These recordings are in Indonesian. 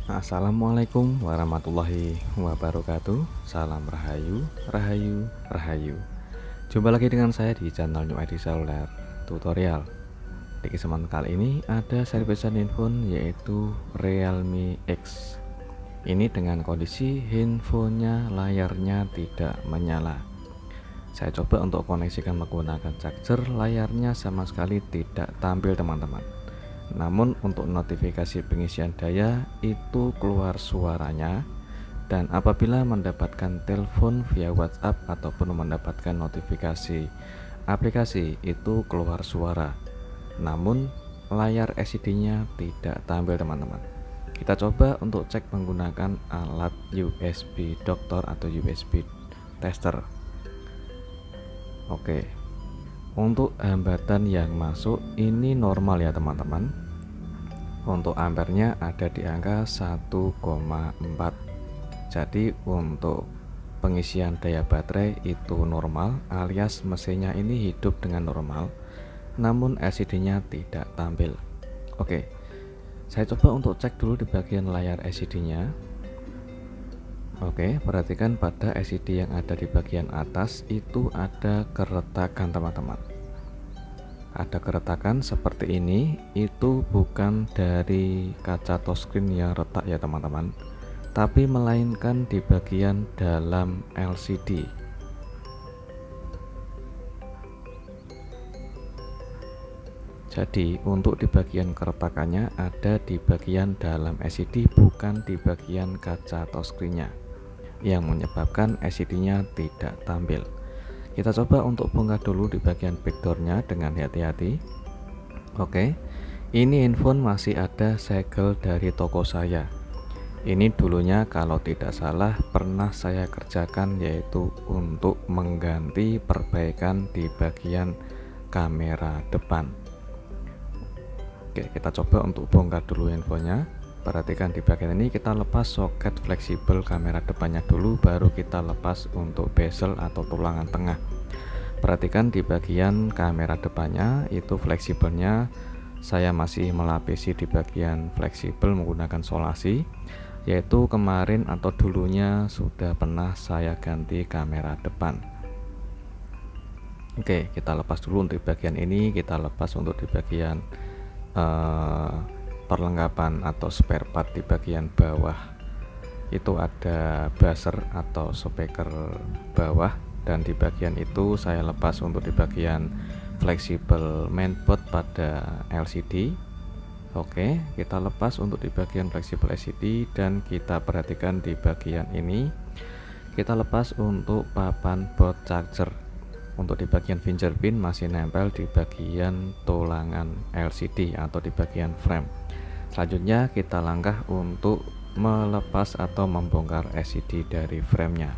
Assalamualaikum warahmatullahi wabarakatuh. Salam rahayu, rahayu, rahayu. Jumpa lagi dengan saya di channel New ID Seluler Tutorial. Di kesempatan kali ini ada servisan handphone yaitu Realme X. Ini dengan kondisi handphonenya layarnya tidak menyala. Saya coba untuk koneksikan menggunakan charger, layarnya sama sekali tidak tampil teman-teman. Namun untuk notifikasi pengisian daya itu keluar suaranya, dan apabila mendapatkan telepon via WhatsApp ataupun mendapatkan notifikasi aplikasi itu keluar suara. Namun layar LCD-nya tidak tampil teman-teman. Kita coba untuk cek menggunakan alat USB dokter atau USB tester. Oke. Untuk hambatan yang masuk ini normal ya teman-teman. Untuk ampernya ada di angka 1,4. Jadi untuk pengisian daya baterai itu normal, alias mesinnya ini hidup dengan normal, namun LCD-nya tidak tampil. Oke, saya coba untuk cek dulu di bagian layar LCD-nya. Oke, perhatikan pada LCD yang ada di bagian atas itu ada keretakan teman-teman. Ada keretakan seperti ini, itu bukan dari kaca touchscreen yang retak ya teman-teman, tapi melainkan di bagian dalam LCD. Jadi untuk di bagian keretakannya ada di bagian dalam LCD, bukan di bagian kaca touchscreen-nya, yang menyebabkan LCD-nya tidak tampil. Kita coba untuk bongkar dulu di bagian backdoor-nya dengan hati-hati. Oke, ini handphone masih ada segel dari toko saya. Ini dulunya kalau tidak salah pernah saya kerjakan, yaitu untuk mengganti perbaikan di bagian kamera depan. Oke, kita coba untuk bongkar dulu handphonenya. Perhatikan di bagian ini kita lepas soket fleksibel kamera depannya dulu, baru kita lepas untuk bezel atau tulangan tengah. Perhatikan di bagian kamera depannya itu fleksibelnya saya masih melapisi di bagian fleksibel menggunakan solasi, yaitu kemarin atau dulunya sudah pernah saya ganti kamera depan. Oke, kita lepas dulu untuk bagian ini, kita lepas untuk di bagian perlengkapan atau spare part. Di bagian bawah itu ada buzzer atau speaker bawah, dan di bagian itu saya lepas untuk di bagian fleksibel mainboard pada LCD. Oke, kita lepas untuk di bagian fleksibel LCD, dan kita perhatikan di bagian ini kita lepas untuk papan board charger. Untuk di bagian fingerprint masih nempel di bagian tulangan LCD atau di bagian frame. Selanjutnya kita langkah untuk melepas atau membongkar LCD dari framenya.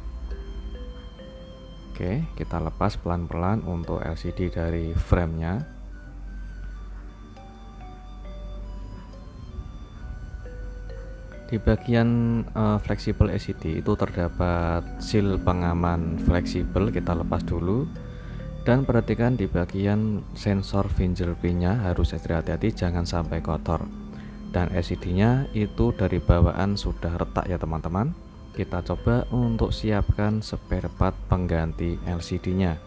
Oke, kita lepas pelan-pelan untuk LCD dari framenya. Di bagian fleksibel LCD itu terdapat seal pengaman fleksibel, kita lepas dulu. Dan perhatikan di bagian sensor fingerprintnya harus hati-hati, jangan sampai kotor. Dan LCD-nya itu dari bawaan sudah retak ya teman-teman. Kita coba untuk siapkan spare part pengganti LCD-nya.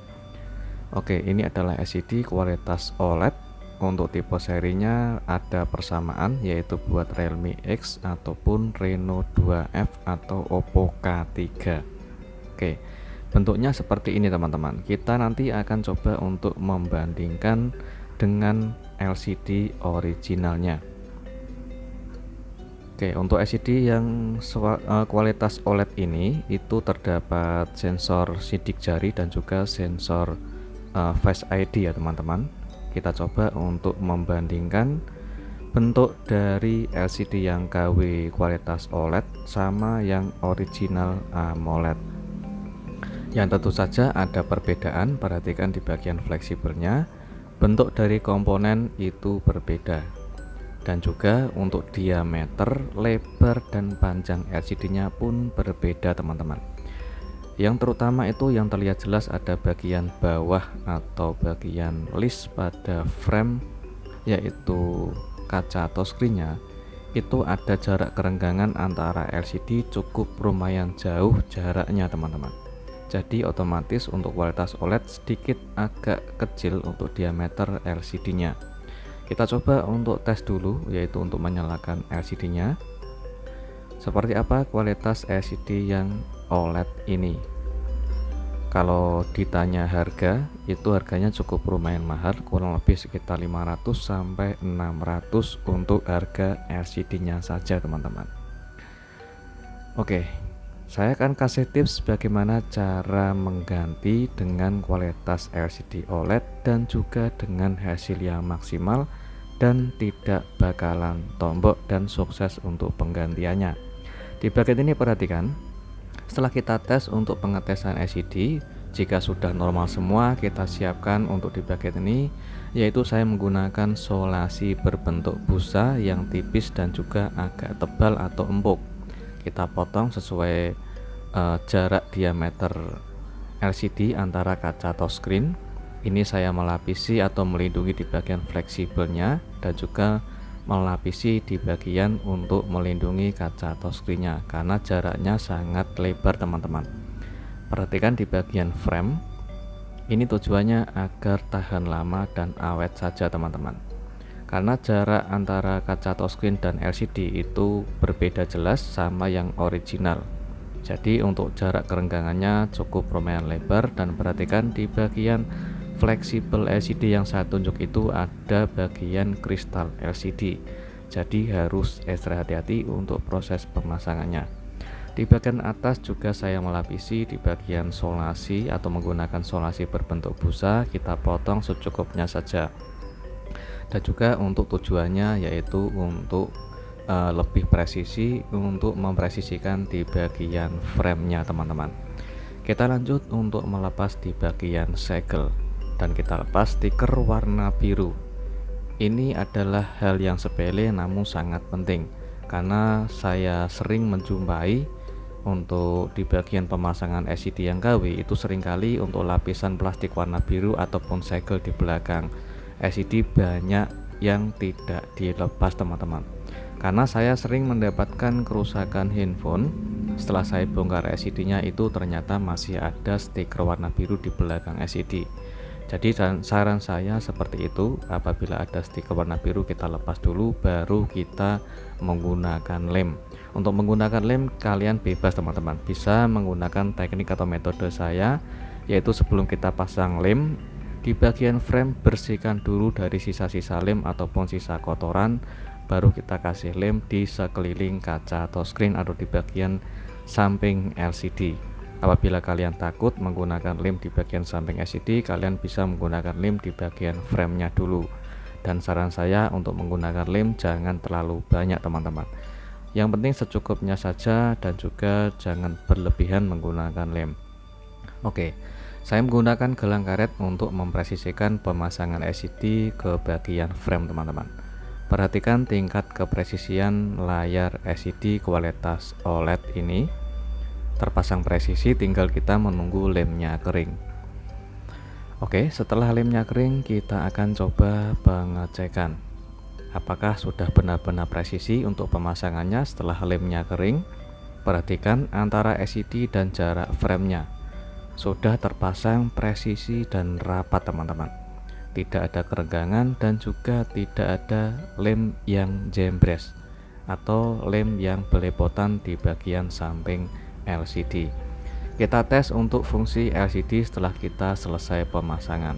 Oke, ini adalah LCD kualitas OLED. Untuk tipe serinya ada persamaan, yaitu buat Realme X ataupun Reno 2F atau Oppo K3. Oke, bentuknya seperti ini teman-teman. Kita nanti akan coba untuk membandingkan dengan LCD originalnya. Oke, untuk LCD yang kualitas OLED ini itu terdapat sensor sidik jari dan juga sensor Face ID ya teman-teman. Kita coba untuk membandingkan bentuk dari LCD yang KW kualitas OLED sama yang original AMOLED. Yang tentu saja ada perbedaan. Perhatikan di bagian fleksibelnya, bentuk dari komponen itu berbeda, dan juga untuk diameter, lebar, dan panjang LCD-nya pun berbeda teman-teman. Yang terutama itu yang terlihat jelas ada bagian bawah atau bagian list pada frame, yaitu kaca touchscreen-nya itu ada jarak kerenggangan antara LCD cukup lumayan jauh jaraknya teman-teman. Jadi otomatis untuk kualitas OLED sedikit agak kecil untuk diameter LCD-nya. Kita coba untuk tes dulu, yaitu untuk menyalakan LCD-nya. Seperti apa kualitas LCD yang OLED ini? Kalau ditanya harga, itu harganya cukup lumayan mahal, kurang lebih sekitar 500 sampai 600 untuk harga LCD-nya saja teman-teman. Oke, saya akan kasih tips bagaimana cara mengganti dengan kualitas LCD OLED dan juga dengan hasil yang maksimal dan tidak bakalan tombok dan sukses untuk penggantiannya. Di bagian ini perhatikan, setelah kita tes untuk pengetesan LCD, jika sudah normal semua, kita siapkan untuk di bagian ini, yaitu saya menggunakan solasi berbentuk busa yang tipis dan juga agak tebal atau empuk. Kita potong sesuai jarak diameter LCD antara kaca touchscreen. Ini saya melapisi atau melindungi di bagian fleksibelnya dan juga melapisi di bagian untuk melindungi kaca touchscreen-nya karena jaraknya sangat lebar teman-teman. Perhatikan di bagian frame, ini tujuannya agar tahan lama dan awet saja teman-teman. Karena jarak antara kaca touchscreen dan LCD itu berbeda jelas sama yang original. Jadi untuk jarak kerenggangannya cukup lumayan lebar, dan perhatikan di bagian fleksibel LCD yang saya tunjuk itu ada bagian kristal LCD, jadi harus ekstra hati-hati untuk proses pemasangannya. Di bagian atas juga saya melapisi di bagian solasi atau menggunakan solasi berbentuk busa, kita potong secukupnya saja. Dan juga untuk tujuannya yaitu untuk lebih presisi, untuk mempresisikan di bagian framenya teman-teman. Kita lanjut untuk melepas di bagian segel, dan kita lepas stiker warna biru. Ini adalah hal yang sepele namun sangat penting, karena saya sering menjumpai untuk di bagian pemasangan LCD yang KW itu seringkali untuk lapisan plastik warna biru ataupun segel di belakang LCD banyak yang tidak dilepas teman-teman. Karena saya sering mendapatkan kerusakan handphone setelah saya bongkar LCD-nya, itu ternyata masih ada stiker warna biru di belakang LCD. Jadi saran saya seperti itu, apabila ada stiker warna biru kita lepas dulu baru kita menggunakan lem. Untuk menggunakan lem kalian bebas teman-teman, bisa menggunakan teknik atau metode saya, yaitu sebelum kita pasang lem di bagian frame bersihkan dulu dari sisa-sisa lem ataupun sisa kotoran, baru kita kasih lem di sekeliling kaca touchscreen atau di bagian samping LCD. Apabila kalian takut menggunakan lem di bagian samping LCD, kalian bisa menggunakan lem di bagian framenya dulu. Dan saran saya untuk menggunakan lem jangan terlalu banyak teman-teman. Yang penting secukupnya saja dan juga jangan berlebihan menggunakan lem. Oke, saya menggunakan gelang karet untuk mempresisikan pemasangan LCD ke bagian frame teman-teman. Perhatikan tingkat kepresisian layar LCD kualitas OLED ini. Terpasang presisi, tinggal kita menunggu lemnya kering. Oke, setelah lemnya kering kita akan coba pengecekan apakah sudah benar-benar presisi untuk pemasangannya. Setelah lemnya kering, perhatikan antara LCD dan jarak framenya sudah terpasang presisi dan rapat teman-teman. Tidak ada kerenggangan dan juga tidak ada lem yang jembres atau lem yang belepotan di bagian samping LCD. Kita tes untuk fungsi LCD setelah kita selesai pemasangan.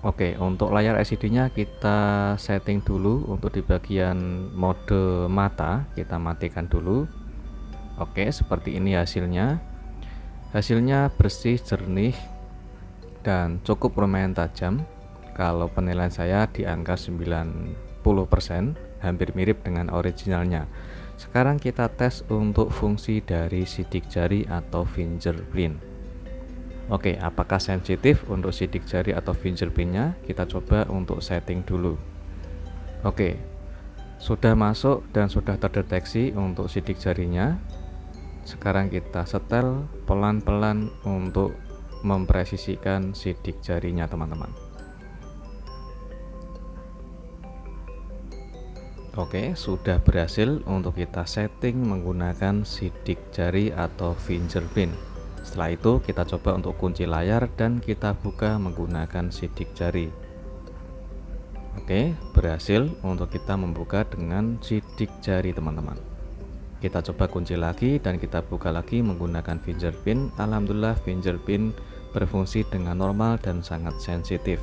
Oke, untuk layar LCD-nya kita setting dulu. Untuk di bagian mode mata kita matikan dulu. Oke, seperti ini hasilnya. Hasilnya bersih, jernih, dan cukup lumayan tajam. Kalau penilaian saya di angka 90%, hampir mirip dengan originalnya. Sekarang kita tes untuk fungsi dari sidik jari atau fingerprint. Oke, apakah sensitif untuk sidik jari atau fingerprintnya? Kita coba untuk setting dulu. Oke, sudah masuk dan sudah terdeteksi untuk sidik jarinya. Sekarang kita setel pelan-pelan untuk mempresisikan sidik jarinya teman-teman. Oke, sudah berhasil untuk kita setting menggunakan sidik jari atau fingerprint. Setelah itu kita coba untuk kunci layar dan kita buka menggunakan sidik jari. Oke, berhasil untuk kita membuka dengan sidik jari teman-teman. Kita coba kunci lagi dan kita buka lagi menggunakan fingerprint. Alhamdulillah fingerprint berfungsi dengan normal dan sangat sensitif.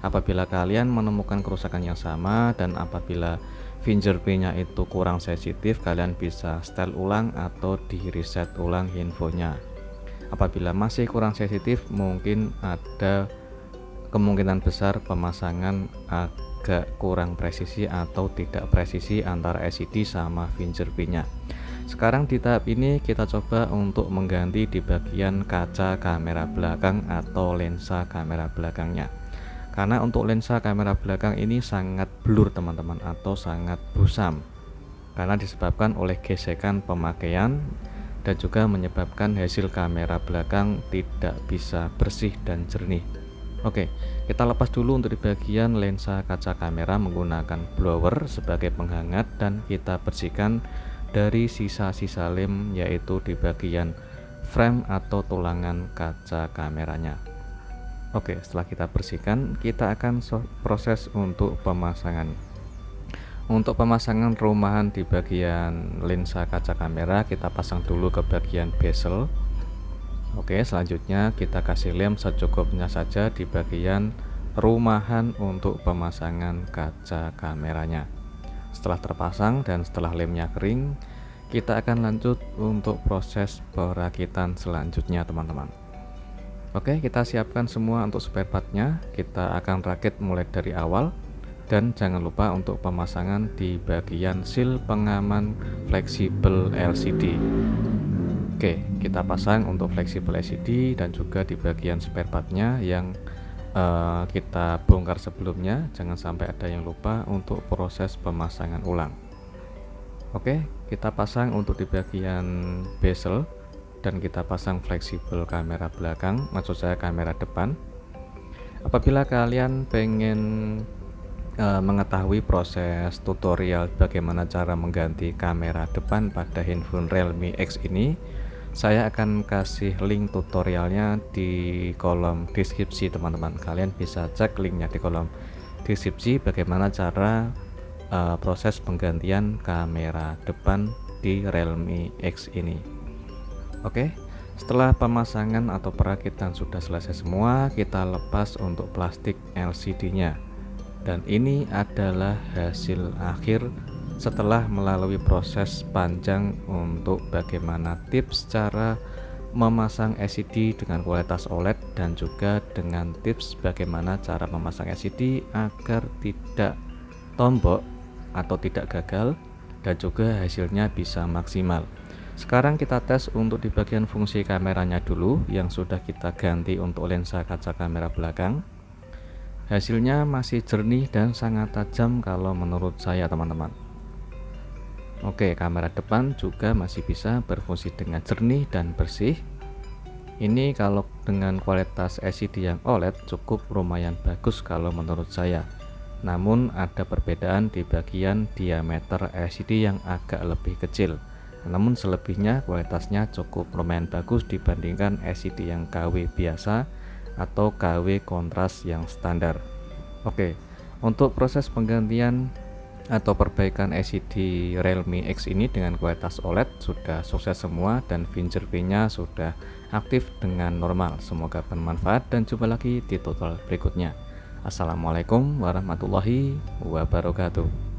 Apabila kalian menemukan kerusakan yang sama dan apabila fingerprintnya itu kurang sensitif, kalian bisa setel ulang atau di reset ulang infonya. Apabila masih kurang sensitif, mungkin ada kemungkinan besar pemasangan agak kurang presisi atau tidak presisi antara LCD sama fingerprintnya. Sekarang di tahap ini kita coba untuk mengganti di bagian kaca kamera belakang atau lensa kamera belakangnya. Karena untuk lensa kamera belakang ini sangat blur teman-teman, atau sangat busam, karena disebabkan oleh gesekan pemakaian dan juga menyebabkan hasil kamera belakang tidak bisa bersih dan jernih. Oke, kita lepas dulu untuk di bagian lensa kaca kamera menggunakan blower sebagai penghangat dan kita bersihkan dari sisa-sisa lem, yaitu di bagian frame atau tulangan kaca kameranya. Oke, setelah kita bersihkan, kita akan proses untuk pemasangan. Untuk pemasangan rumahan di bagian lensa kaca kamera, kita pasang dulu ke bagian bezel. Oke, selanjutnya kita kasih lem secukupnya saja di bagian rumahan untuk pemasangan kaca kameranya. Setelah terpasang dan setelah lemnya kering, kita akan lanjut untuk proses perakitan selanjutnya teman-teman. Oke, kita siapkan semua untuk spare partnya. Kita akan rakit mulai dari awal dan jangan lupa untuk pemasangan di bagian seal pengaman fleksibel LCD. Oke, kita pasang untuk fleksibel LCD dan juga di bagian spare partnya yang kita bongkar sebelumnya. Jangan sampai ada yang lupa untuk proses pemasangan ulang. Oke, kita pasang untuk di bagian bezel dan kita pasang fleksibel kamera belakang, maksud saya kamera depan. Apabila kalian pengen mengetahui proses tutorial bagaimana cara mengganti kamera depan pada handphone Realme X ini, saya akan kasih link tutorialnya di kolom deskripsi teman-teman. Kalian bisa cek linknya di kolom deskripsi bagaimana cara proses penggantian kamera depan di Realme X ini. Oke, setelah pemasangan atau perakitan sudah selesai semua, kita lepas untuk plastik LCD-nya. Dan ini adalah hasil akhir setelah melalui proses panjang untuk bagaimana tips cara memasang LCD dengan kualitas OLED dan juga dengan tips bagaimana cara memasang LCD agar tidak tombok atau tidak gagal dan juga hasilnya bisa maksimal. Sekarang kita tes untuk di bagian fungsi kameranya dulu yang sudah kita ganti untuk lensa kaca kamera belakang. Hasilnya masih jernih dan sangat tajam kalau menurut saya teman-teman. Oke, kamera depan juga masih bisa berfungsi dengan jernih dan bersih. Ini kalau dengan kualitas LCD yang OLED cukup lumayan bagus kalau menurut saya. Namun ada perbedaan di bagian diameter LCD yang agak lebih kecil. Namun selebihnya kualitasnya cukup lumayan bagus dibandingkan LCD yang KW biasa atau KW kontras yang standar. Oke, untuk proses penggantian atau perbaikan LCD Realme X ini dengan kualitas OLED sudah sukses semua dan fingerprintnya sudah aktif dengan normal. Semoga bermanfaat dan jumpa lagi di tutorial berikutnya. Assalamualaikum warahmatullahi wabarakatuh.